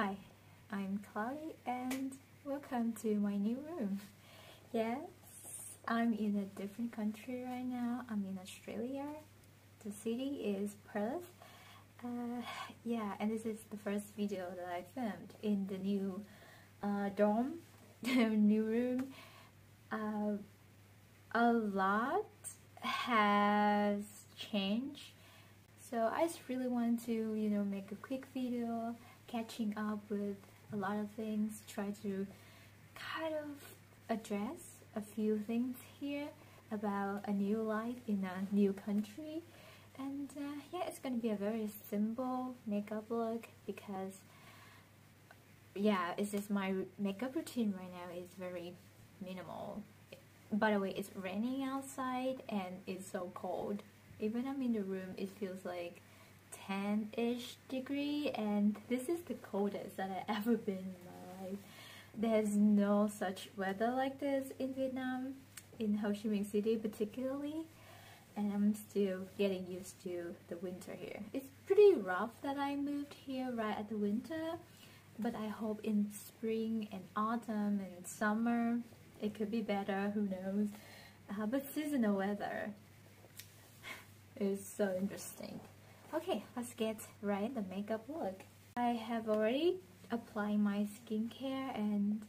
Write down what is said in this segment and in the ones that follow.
Hi, I'm Chloe and welcome to my new room. Yes, I'm in a different country right now. I'm in Australia. The city is Perth. Yeah, and this is the first video that I filmed in the new dorm, the new room. A lot has changed, so I just really want to, make a quick video catching up with a lot of things, try to kind of address a few things here about a new life in a new country. And yeah, it's gonna be a very simple makeup look because yeah, it's just my makeup routine right now is very minimal. By the way, it's raining outside and it's so cold. Even I'm in the room, it feels like 10-ish degree, and this is the coldest that I've ever been in my life. There's no such weather like this in Vietnam, in Ho Chi Minh City particularly, and I'm still getting used to the winter here. It's pretty rough that I moved here right at the winter, but I hope in spring and autumn and summer it could be better, who knows. But seasonal weather is so interesting. Okay, let's get right the makeup look. I have already applied my skincare, and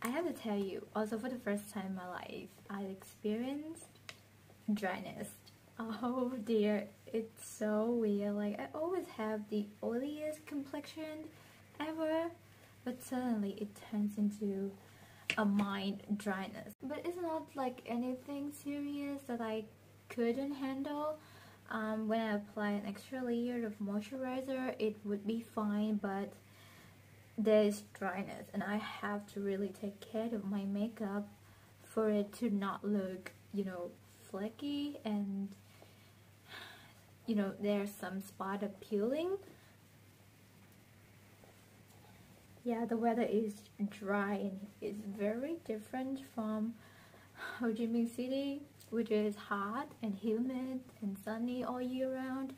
I have to tell you, also for the first time in my life, I experienced dryness. Oh dear, it's so weird. Like, I always have the oiliest complexion ever, but suddenly it turns into a mild dryness. But it's not like anything serious that I couldn't handle. When I apply an extra layer of moisturizer, it would be fine, but there's dryness and I have to really take care of my makeup for it to not look, flaky, and there's some spot of peeling. Yeah, the weather is dry and it's very different from Ho Chi Minh City, which is hot and humid and sunny all year round.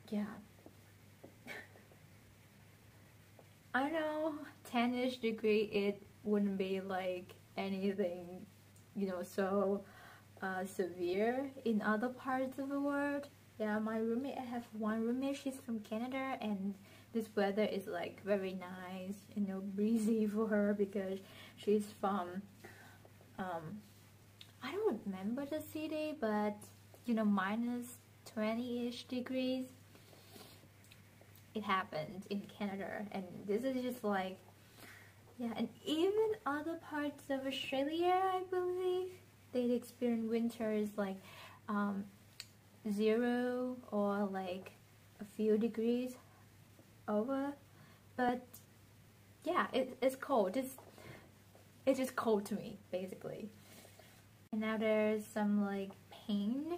Yeah. I know 10-ish degree, it wouldn't be like anything, so severe in other parts of the world. Yeah, my roommate, I have one roommate, she's from Canada, and this weather is like very nice, breezy for her because she's from I don't remember the city, but minus 20-ish degrees. It happened in Canada, and this is just like, yeah. And even other parts of Australia, I believe, they experience winters like 0 or like a few degrees over. But yeah, it's cold. It's just cold to me, basically. And now there's some like pain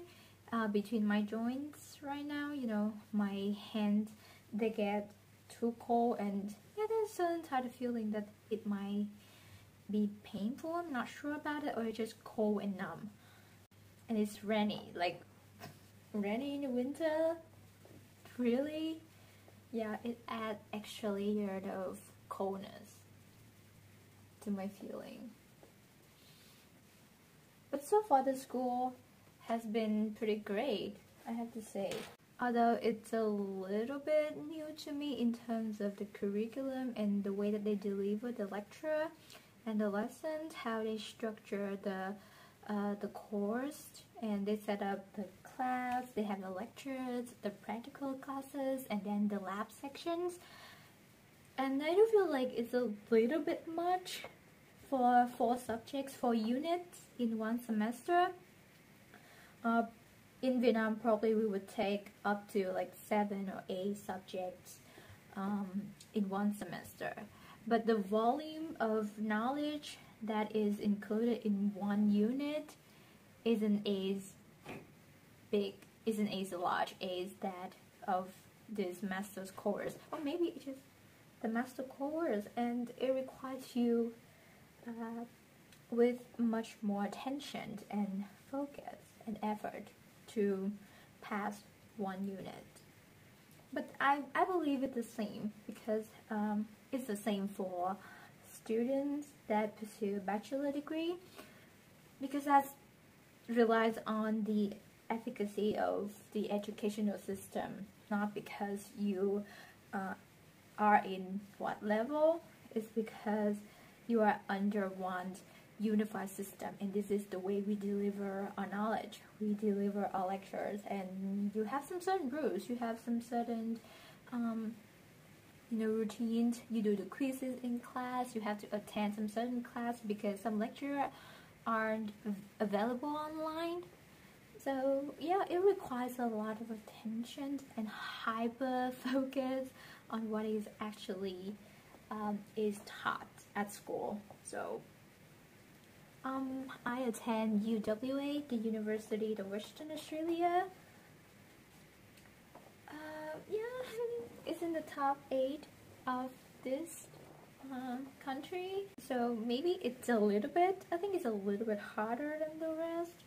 between my joints right now. My hands, they get too cold, and yeah, there's a certain type of feeling that it might be painful. I'm not sure about it, or it's just cold and numb. And it's rainy, like rainy in the winter. Really? Yeah, it adds extra layer of coldness to my feeling. But so far the school has been pretty great, I have to say. Although it's a little bit new to me in terms of the curriculum and the way that they deliver the lecture and the lessons, how they structure the course, and they set up the class, they have the lectures, the practical classes, and then the lab sections. And I do feel like it's a little bit much for 4 subjects, 4 units in one semester. In Vietnam, probably we would take up to like 7 or 8 subjects in one semester. But the volume of knowledge that is included in one unit isn't as big, isn't as large as that of this master's course. Or maybe it's just the master course, and it requires you with much more attention and focus and effort to pass one unit. But I believe it's the same because it's the same for students that pursue a bachelor degree, because that relies on the efficacy of the educational system, not because you are in what level. It's because you are under one unified system, and this is the way we deliver our knowledge, we deliver our lectures, and you have some certain rules, you have some certain routines. You do the quizzes in class, you have to attend some certain class because some lectures aren't available online. So yeah, it requires a lot of attention and hyper focus on what is actually is taught at school. So I attend UWA, the University of Western Australia. Yeah, it's in the top 8 of this country. So maybe it's a little bit, I think it's a little bit harder than the rest.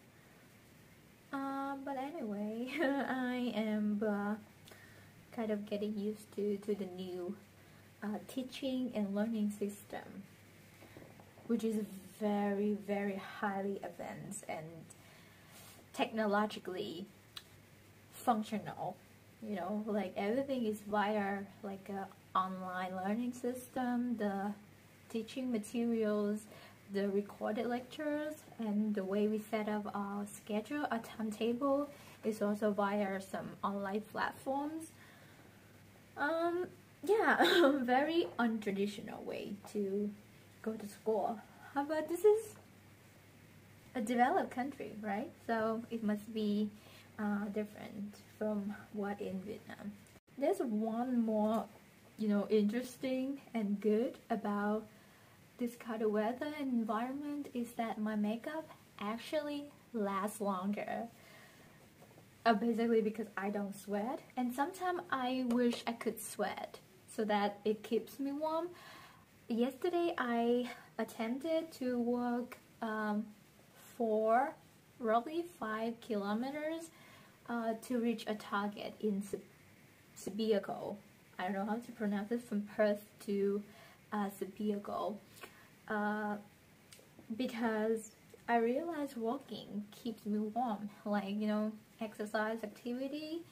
But anyway, I am kind of getting used to the new teaching and learning system, which is very, very highly advanced and technologically functional. You know, like everything is via like a online learning system, the teaching materials, the recorded lectures, and the way we set up our schedule, our timetable is also via some online platforms. Yeah, very untraditional way to go to school. But this is a developed country, right? So it must be different from what in Vietnam. There's one more, interesting and good about this kind of weather and environment is that my makeup actually lasts longer. Basically because I don't sweat, and sometimes I wish I could sweat so that it keeps me warm. Yesterday I attempted to walk for roughly 5 kilometers to reach a target in Subiaco. I don't know how to pronounce it, from Perth to Subiaco, because I realized walking keeps me warm, like, exercise activity.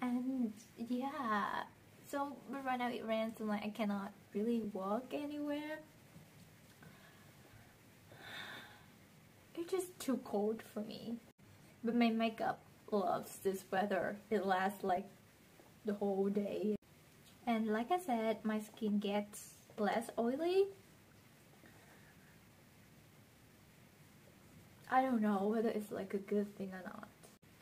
And yeah, so but right now it rains, so like I cannot really walk anywhere. It's just too cold for me. But my makeup loves this weather. It lasts like the whole day. And like I said, my skin gets less oily. I don't know whether it's like a good thing or not.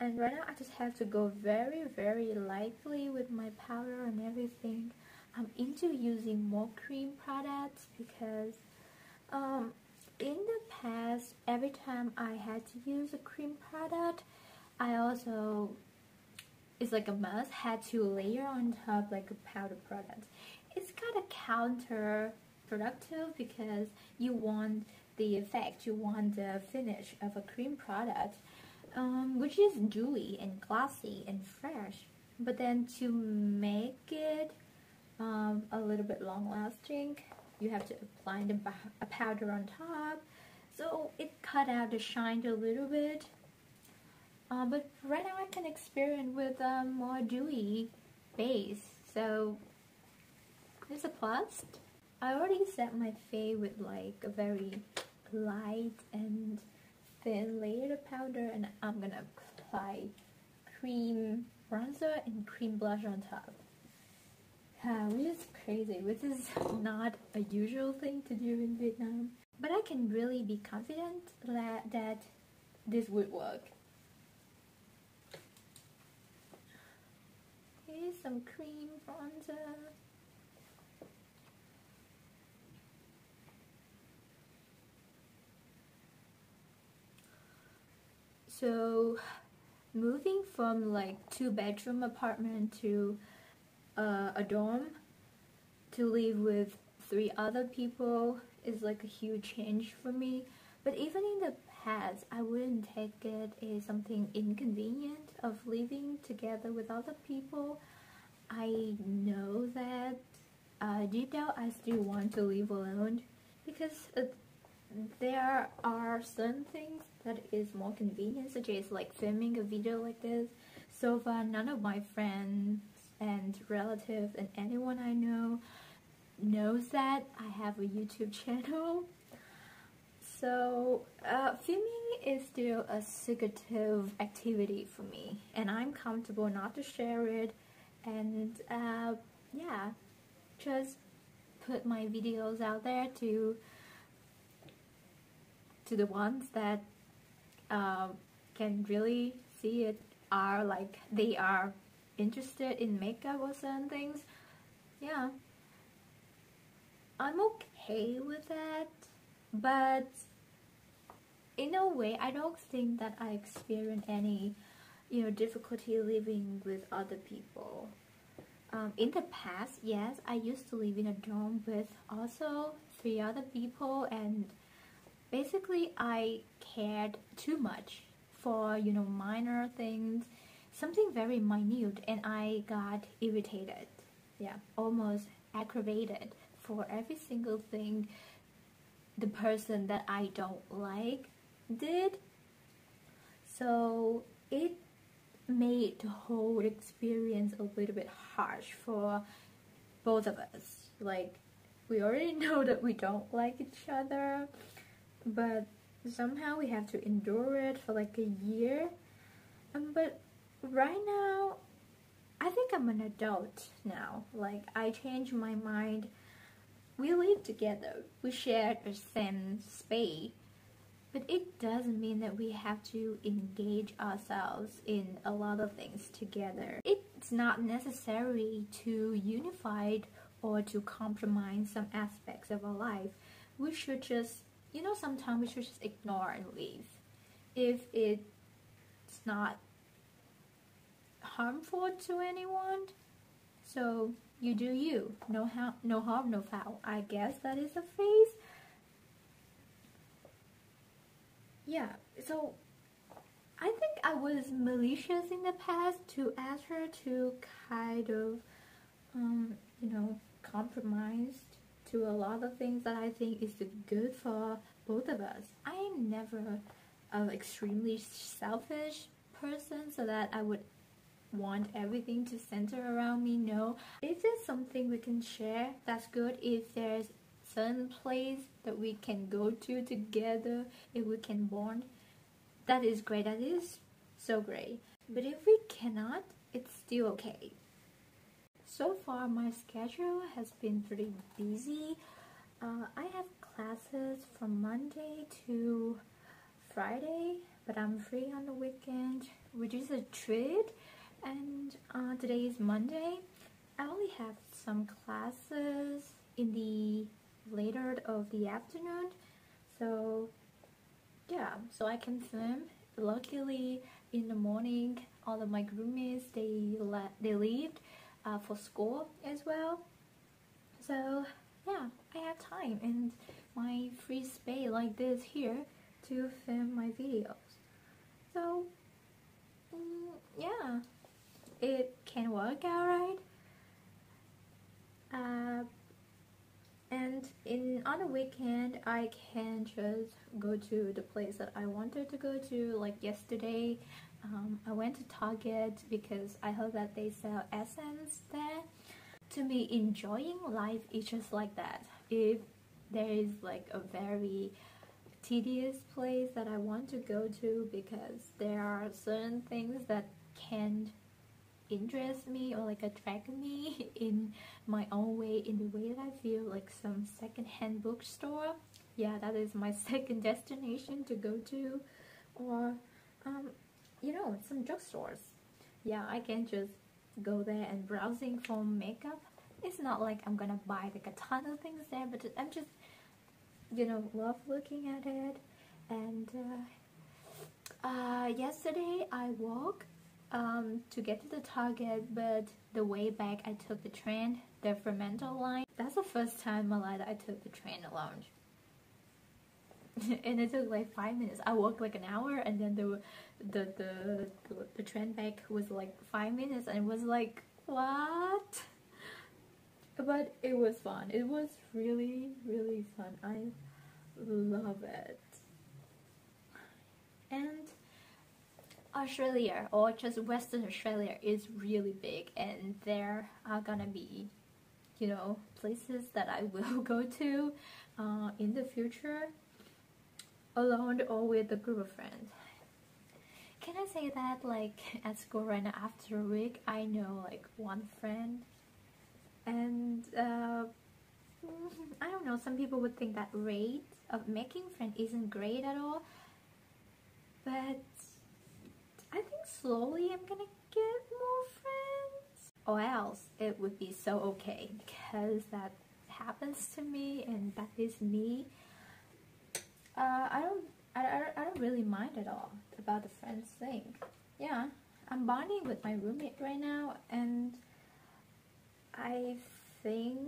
And right now I just have to go very, very lightly with my powder and everything. I'm into using more cream products because in the past, every time I had to use a cream product, I also, it's like a must, had to layer on top like a powder product. It's kind of counterproductive because you want the effect, you want the finish of a cream product, which is dewy and glossy and fresh. But then to make it a little bit long lasting, you have to apply a powder on top, so it cut out the shine a little bit. But right now I can experiment with more dewy base, so there's a plus. I already set my face with like a very light and thin layer of powder, and I'm gonna apply cream bronzer and cream blush on top. Which is crazy, which is not a usual thing to do in Vietnam. But I can really be confident that this would work. Here's some cream bronzer. So moving from like 2-bedroom apartment to a dorm to live with 3 other people is like a huge change for me. But even in the past, I wouldn't take it as something inconvenient of living together with other people. I know that deep down I still want to live alone because there are certain things that is more convenient, such as like filming a video like this. So far, none of my friends and relatives and anyone I know knows that I have a YouTube channel. So filming is still a secretive activity for me, and I'm comfortable not to share it, and yeah, just put my videos out there to the ones that can really see it, are like they are interested in makeup or certain things. Yeah, I'm okay with that, but in a way I don't think that I experience any difficulty living with other people. In the past, yes, I used to live in a dorm with also 3 other people, and basically I cared too much for minor things, something very minute, and I got irritated, yeah, almost aggravated for every single thing the person that I don't like did. So it made the whole experience a little bit harsh for both of us. Like, we already know that we don't like each other, but somehow we have to endure it for like a year. But right now, I think I'm an adult now. Like, I changed my mind. We live together, we shared a same space, but it doesn't mean that we have to engage ourselves in a lot of things together. It's not necessary to unify or to compromise some aspects of our life. We should just, sometimes we should just ignore and leave if it's not harmful to anyone. So you do you, no harm, no foul. I guess that is the phrase. Yeah, so I think I was malicious in the past to ask her to kind of, compromise to a lot of things that I think is good for both of us. I am never an extremely selfish person so that I would want everything to center around me. No, if there's something we can share, that's good. If there's certain place that we can go to together, if we can bond, that is great. That is so great. But if we cannot, it's still okay. So far my schedule has been pretty busy. I have classes from Monday to Friday, but I'm free on the weekend, which is a treat. And today is Monday. I only have some classes in the later of the afternoon, so yeah, so I can swim. Luckily in the morning all of my roommates, they leave for school as well, so yeah, I have time and my free space like this here to film my videos. So yeah, it can work out, right? And on a weekend, I can just go to the place that I wanted to go to. Like yesterday, I went to Target because I heard that they sell essence there. To me, enjoying life is just like that. If there is like a very tedious place that I want to go to because there are certain things that can interest me or like attract me in my own way, in the way that I feel, like some second-hand bookstore, yeah, that is my second destination to go to, or some drugstores. Yeah, I can just go there and browsing for makeup. It's not like I'm gonna buy like a ton of things there, but I'm just love looking at it. And yesterday I walked to get to the Target, but the way back I took the train, the Fremantle line. That's the first time in my life I took the train alone. and it took like 5 minutes. I walked like an hour, and then the train back was like 5 minutes, and it was like, what? But it was fun. It was really, really fun. I love it. And Australia, or just Western Australia, is really big, and there are gonna be, you know, places that I will go to in the future, alone or with a group of friends. Can I say that, like, at school right now, after a week, I know like one friend, and I don't know, some people would think that rate of making friends isn't great at all, but I think slowly I'm gonna get more friends, or else it would be so okay, because that happens to me, and that is me. I don't really mind at all about the friends thing. Yeah, I'm bonding with my roommate right now, and I think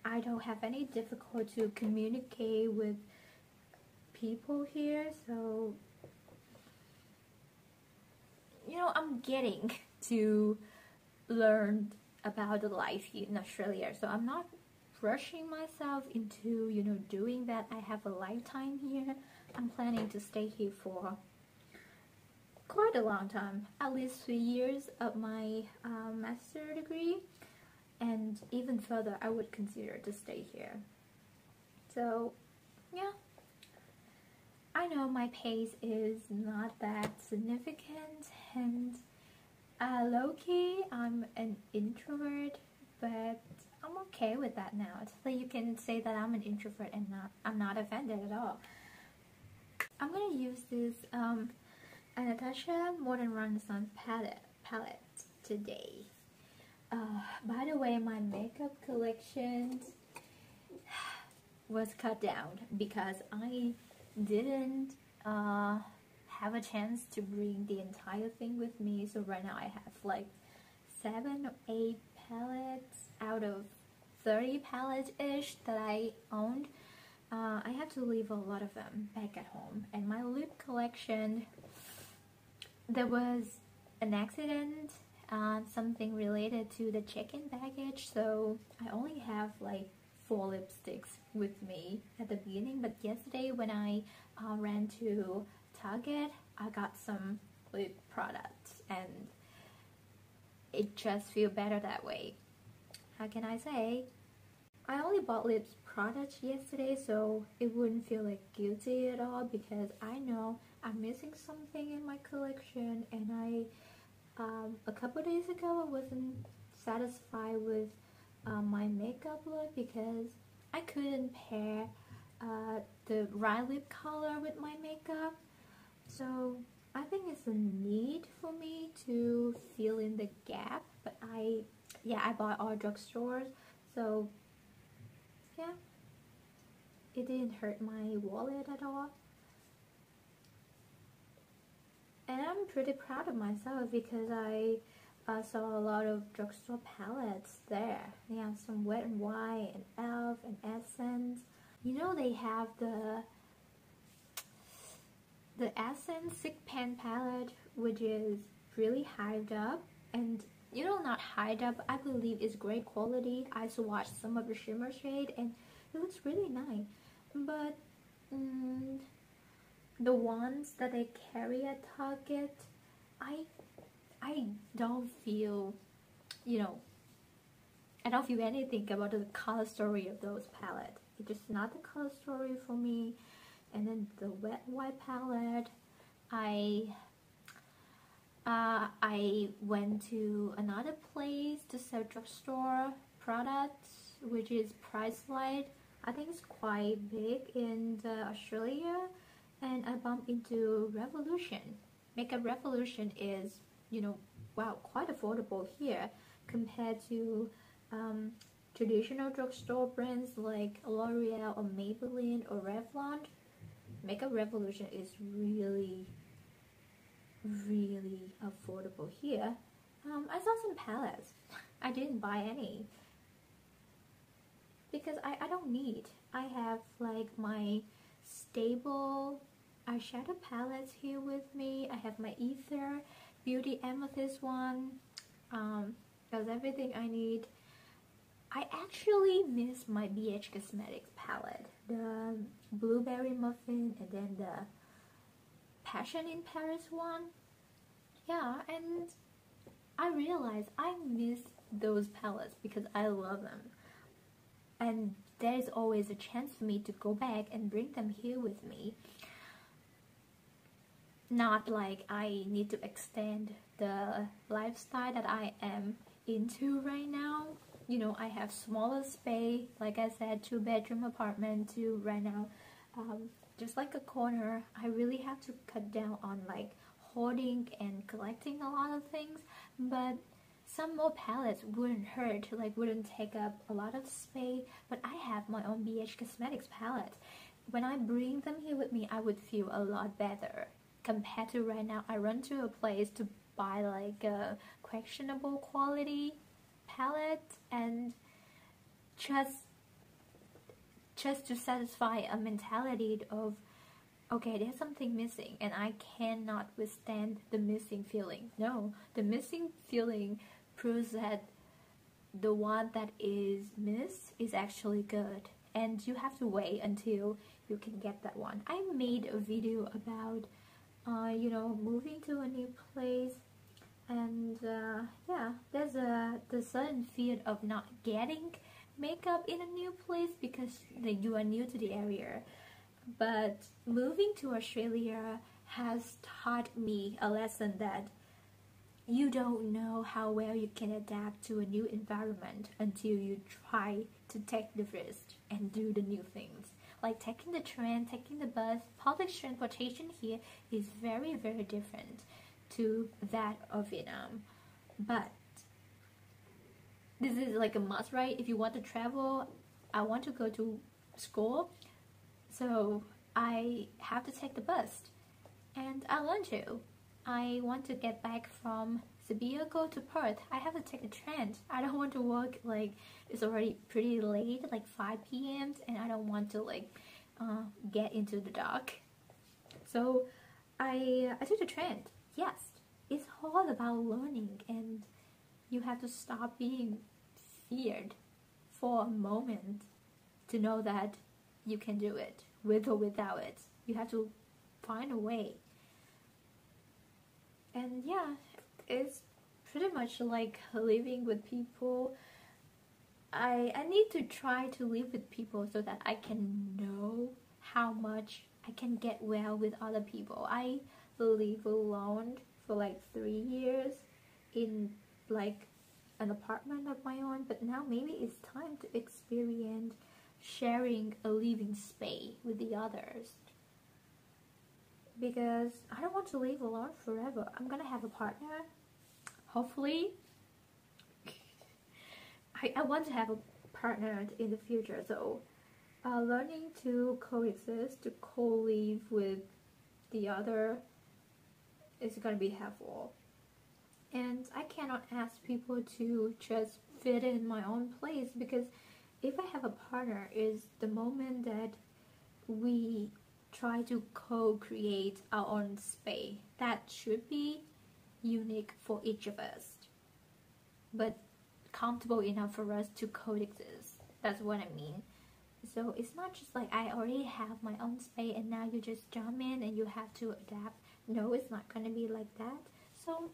I don't have any difficulty to communicate with people here, so you know, I'm getting to learn about the life here in Australia, so I'm not rushing myself into, you know, doing that. I have a lifetime here. I'm planning to stay here for quite a long time, at least 3 years of my master degree, and even further I would consider to stay here. So yeah, I know my pace is not that significant, and low-key I'm an introvert, but I'm okay with that now. So you can say that I'm an introvert and I'm not offended at all. I'm gonna use this Anastasia Modern Renaissance palette today. By the way, my makeup collection was cut down because I didn't have a chance to bring the entire thing with me. So right now I have like 7 or 8 palettes out of 30 palettes-ish that I owned. I had to leave a lot of them back at home. And my lip collection, there was an accident, something related to the check-in baggage, so I only have like 4 lipsticks with me at the beginning. But yesterday when I ran to Target, I got some lip products, and it just feels better that way. How can I say? I only bought lip products yesterday, so it wouldn't feel like guilty at all, because I know I'm missing something in my collection, and a couple days ago I wasn't satisfied with my makeup look because I couldn't pair the right lip color with my makeup. So I think it's a need for me to fill in the gap, but I bought all drugstores, so yeah, it didn't hurt my wallet at all. And I'm pretty proud of myself because I saw a lot of drugstore palettes there. They have some Wet n Wild and e.l.f. and Essence. You know, they have the Essence Sick Pan palette, which is really hyped up, and you know, not hyped up, I believe it's great quality. I swatched some of the shimmer shade and it looks really nice, but the ones that they carry at Target, I don't feel, you know, I don't feel anything about the color story of those palettes. It's just not the color story for me. And then the Wet n Wild palette, I went to another place to sell drugstore products, which is Priceline. I think it's quite big in Australia, and I bumped into Revolution. Makeup Revolution is, you know, wow, quite affordable here compared to traditional drugstore brands like L'Oreal or Maybelline or Revlon. Makeup Revolution is really affordable here. I saw some palettes. I didn't buy any. because I don't need. I have like my stable eyeshadow palettes here with me. I have my Ether Beauty Amethyst one. That's everything I need. I actually miss my BH Cosmetics palette, the Blueberry Muffin and then the Passion in Paris one. Yeah, and I realized I miss those palettes because I love them. And there's always a chance for me to go back and bring them here with me. Not like I need to extend the lifestyle that I am into right now. You know, I have smaller space, like I said, 2-bedroom apartment too right now. Just like a corner, I really have to cut down on like hoarding and collecting a lot of things, but some more palettes wouldn't hurt, like wouldn't take up a lot of space. But I have my own BH Cosmetics palette. When I bring them here with me, I would feel a lot better compared to right now. I run to a place to buy like a questionable quality palette and just to satisfy a mentality of, okay, there's something missing and I cannot withstand the missing feeling. No, the missing feeling proves that the one that is missed is actually good, and you have to wait until you can get that one. I made a video about you know, moving to a new place, and yeah, there's the sudden fear of not getting makeup in a new place because you are new to the area. But moving to Australia has taught me a lesson that you don't know how well you can adapt to a new environment until you try to take the risk and do the new things. Like taking the train, taking the bus, public transportation here is very, very different to that of Vietnam. But this is like a must, right? If you want to travel, I want to go to school, so I have to take the bus, and I learned to. I want to get back from Subiaco to Perth. I have to take the train. I don't want to walk, like it's already pretty late, like 5 p.m. and I don't want to like get into the dark. So I took the train. Yes, it's all about learning, and you have to stop being feared for a moment to know that you can do it, with or without it. You have to find a way. And yeah, it's pretty much like living with people. I need to try to live with people so that I can know how much I can get well with other people. I live alone for like 3 years in like an apartment of my own, but now maybe it's time to experience sharing a living space with the others, because I don't want to live alone forever. I'm gonna have a partner, hopefully. I want to have a partner in the future, so learning to coexist, to co-live with the other is gonna be helpful. And I cannot ask people to just fit in my own place, because if I have a partner, is the moment that we try to co-create our own space that should be unique for each of us, but comfortable enough for us to coexist. That's what I mean. So it's not just like I already have my own space and now you just jump in and you have to adapt. No, it's not gonna be like that. So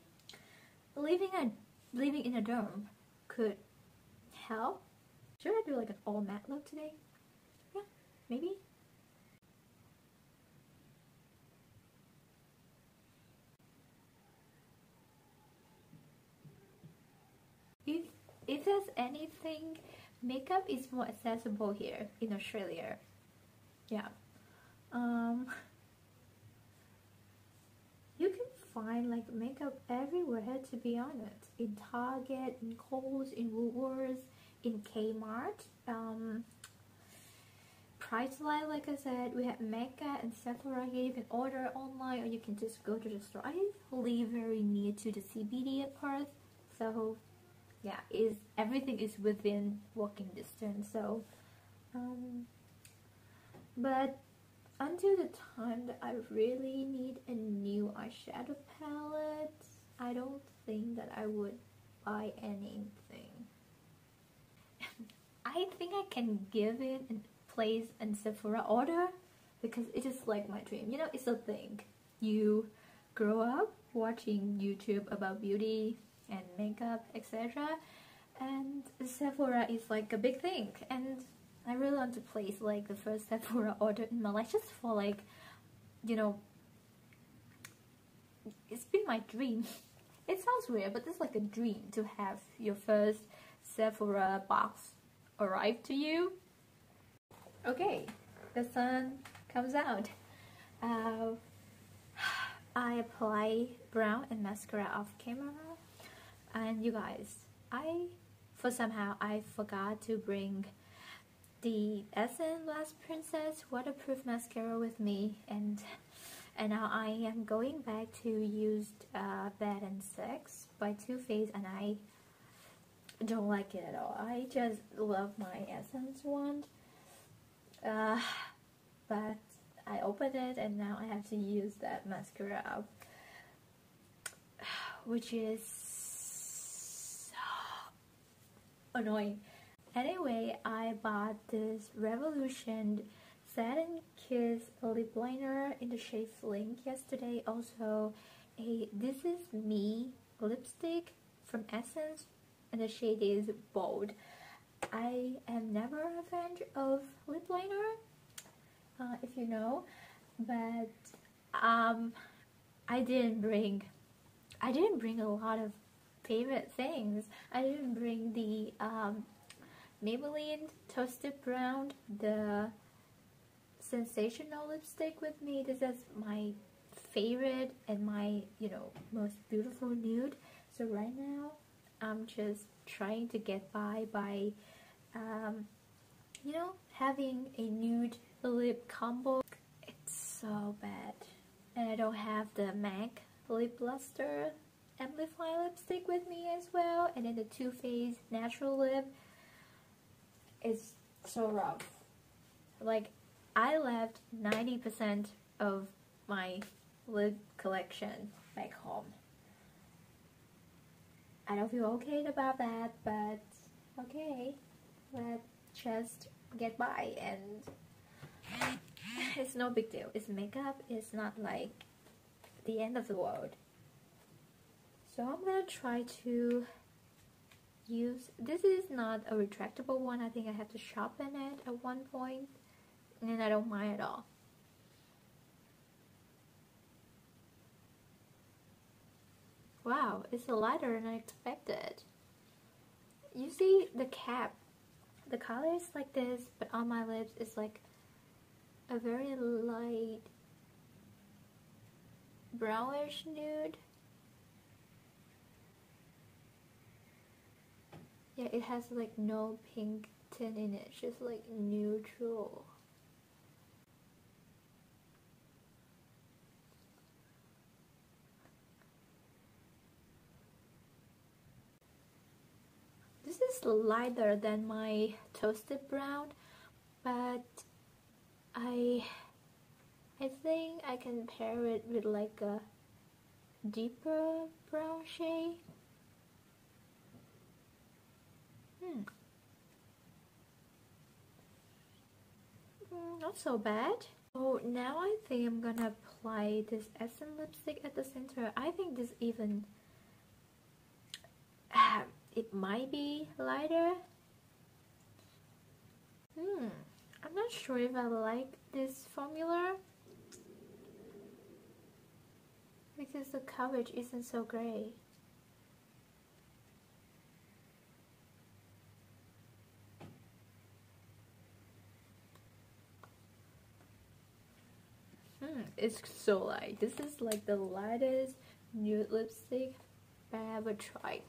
living in a dorm could help. Should I do like an all matte look today? Yeah, maybe. If there's anything, makeup is more accessible here in Australia. Yeah. You can find like makeup everywhere, to be honest. In Target, in Kohl's, in Woolworths, in Kmart. Priceline, like I said, we have Mecca and Sephora here. You can order online or you can just go to the store. I live very near to the CBD at Perth, so yeah, everything is within walking distance. So But until the time that I really need a new eyeshadow palette, I don't think that I would buy anything. I think I can give it and place in Sephora order because it is like my dream. You know, it's a thing. You grow up watching YouTube about beauty and makeup, etc. And Sephora is like a big thing. And I really want to place like the first Sephora order in my life just for like, you know, it's been my dream. It sounds weird, but it's like a dream to have your first Sephora box arrive to you. Okay, the sun comes out. I apply brown and mascara off camera, and you guys, somehow I forgot to bring the Essence Last Princess waterproof mascara with me, and now I am going back to use Bad and Sex by Too Faced, and I don't like it at all. I just love my Essence one, but I opened it and now I have to use that mascara up, which is so annoying. Anyway, I bought this Revolution Satin Kiss lip liner in the shade Flink yesterday. Also a This Is Me lipstick from Essence, and the shade is Bold. I am never a fan of lip liner, if you know, but I didn't bring a lot of favorite things. I didn't bring the Maybelline Toasted Brown, the Sensational lipstick with me. This is my favorite and my, you know, most beautiful nude. So right now I'm just trying to get by you know, having a nude lip combo. It's so bad. And I don't have the MAC Lip Luster Amplify lipstick with me as well. And then the Too Faced Natural Lip is so rough. Like, I left 90% of my lip collection back home. I don't feel okay about that, but okay, let's just get by, and it's no big deal. It's makeup, it's not like the end of the world. So I'm gonna try to use, this is not a retractable one. I think I have to sharpen it at one point, and I don't mind at all. Wow, it's lighter than I expected. You see the cap, the color is like this, but on my lips it's like a very light brownish nude. Yeah, it has like no pink tint in it, it's just like neutral. This is lighter than my Toasted Brown, but I think I can pair it with like a deeper brown shade. Not so bad. Oh, now I think I'm gonna apply this Essence lipstick at the center. I think this even it might be lighter. I'm not sure if I like this formula because the coverage isn't so great. It's so light. This is like the lightest nude lipstick I ever tried.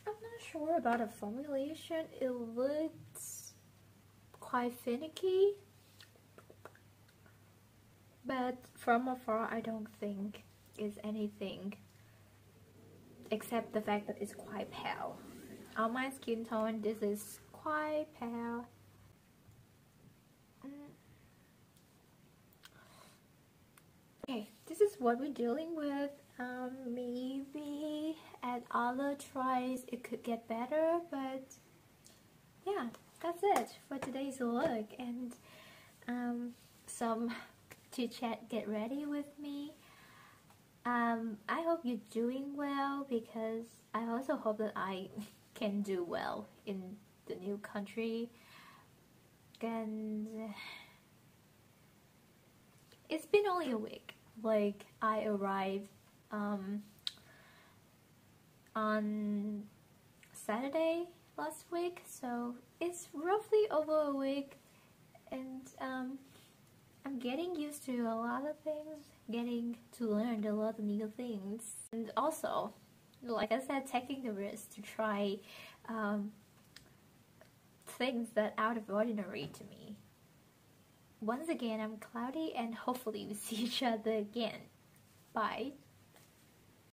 I'm not sure about the formulation. It looks quite finicky, but from afar I don't think it's anything except the fact that it's quite pale. On my skin tone, this is quite pale. Okay, this is what we're dealing with. Maybe at other tries it could get better, but yeah, that's it for today's look. And some chit chat, get ready with me. I hope you're doing well, because I also hope that I can do well in the new country. And it's been only a week. Like, I arrived on Saturday last week, so it's roughly over a week, and I'm getting used to a lot of things, getting to learn a lot of new things, and also, like I said, taking the risk to try things that are out of ordinary to me. Once again, I'm Cloudy, and hopefully we see each other again. Bye.